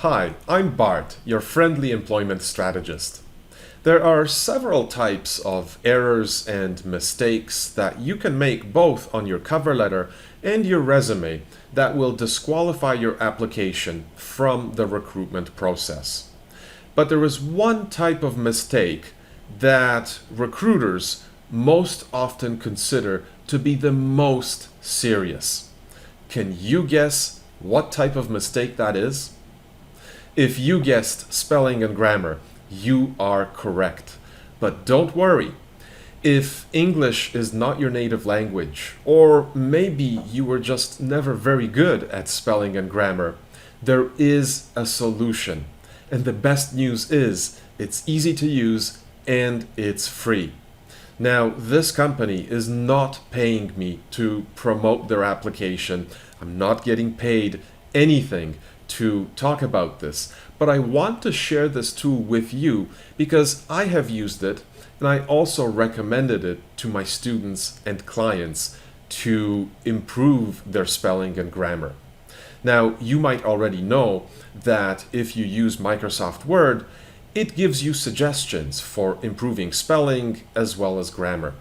Hi, I'm Bart, your friendly employment strategist. There are several types of errors and mistakes that you can make both on your cover letter and your resume that will disqualify your application from the recruitment process. But there is one type of mistake that recruiters most often consider to be the most serious. Can you guess what type of mistake that is? If you guessed spelling and grammar, you are correct. But don't worry. If English is not your native language, or maybe you were just never very good at spelling and grammar, there is a solution. And the best news is it's easy to use and it's free. Now, this company is not paying me to promote their application. I'm not getting paid anything to talk about this, but I want to share this tool with you because I have used it and I also recommended it to my students and clients to improve their spelling and grammar. Now, you might already know that if you use Microsoft Word, it gives you suggestions for improving spelling as well as grammar.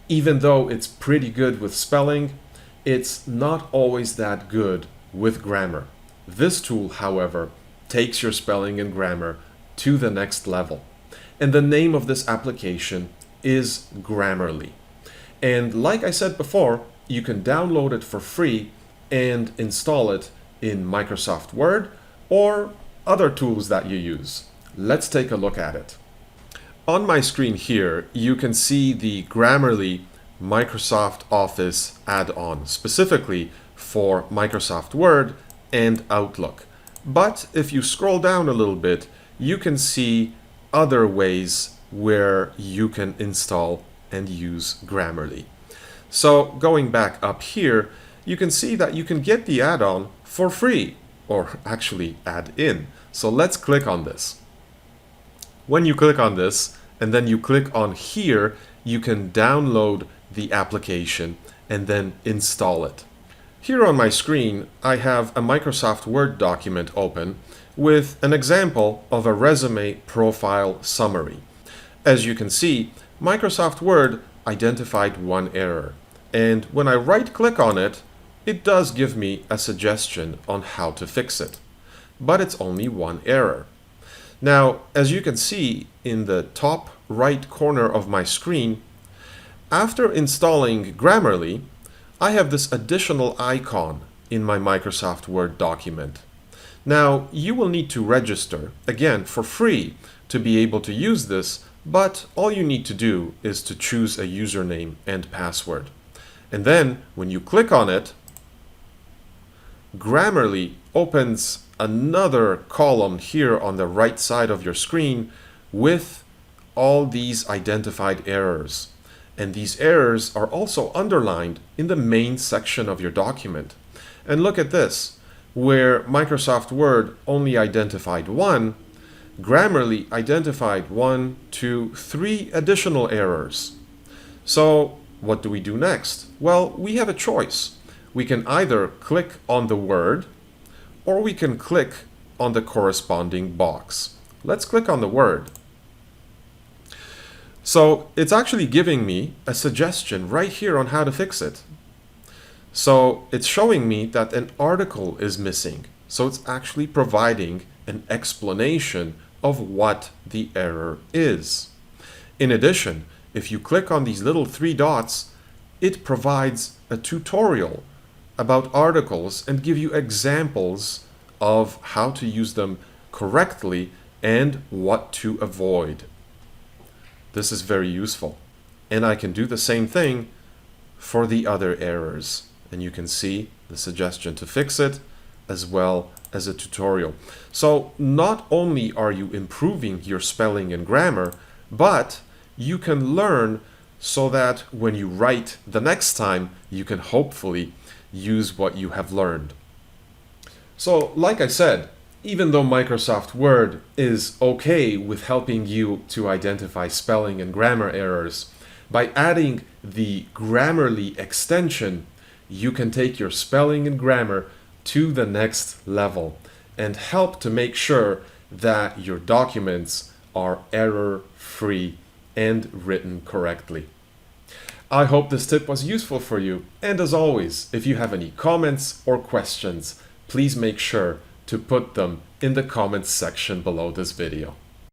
Even though it's pretty good with spelling, it's not always that good with grammar. This tool, however, takes your spelling and grammar to the next level. And the name of this application is Grammarly. And like I said before, you can download it for free and install it in Microsoft Word or other tools that you use. Let's take a look at it. On my screen here, you can see the Grammarly Microsoft Office add-on, specifically for Microsoft Word and Outlook. But if you scroll down a little bit, you can see other ways where you can install and use Grammarly. So going back up here, you can see that you can get the add-on for free, or actually add-in. So let's click on this. When you click on this, and then you click on here, you can download the application and then install it. Here on my screen, I have a Microsoft Word document open with an example of a resume profile summary. As you can see, Microsoft Word identified one error, and when I right-click on it, it does give me a suggestion on how to fix it. But it's only one error. Now, as you can see in the top right corner of my screen, after installing Grammarly, I have this additional icon in my Microsoft Word document. Now, you will need to register, again, for free to be able to use this, but all you need to do is to choose a username and password. And then, when you click on it, Grammarly opens another column here on the right side of your screen with all these identified errors. And these errors are also underlined in the main section of your document. And look at this, where Microsoft Word only identified one, Grammarly identified 1, 2, 3 additional errors. So what do we do next? Well, we have a choice. We can either click on the word or we can click on the corresponding box. Let's click on the word. So it's actually giving me a suggestion right here on how to fix it. So it's showing me that an article is missing. So it's actually providing an explanation of what the error is. In addition, if you click on these little 3 dots, it provides a tutorial about articles and give you examples of how to use them correctly and what to avoid. This is very useful. And I can do the same thing for the other errors. And you can see the suggestion to fix it as well as a tutorial. So not only are you improving your spelling and grammar, but you can learn so that when you write the next time, you can hopefully use what you have learned. So like I said, even though Microsoft Word is okay with helping you to identify spelling and grammar errors, by adding the Grammarly extension, you can take your spelling and grammar to the next level. and help to make sure that your documents are error-free and written correctly. I hope this tip was useful for you, and as always, if you have any comments or questions, please make sure to put them in the comments section below this video.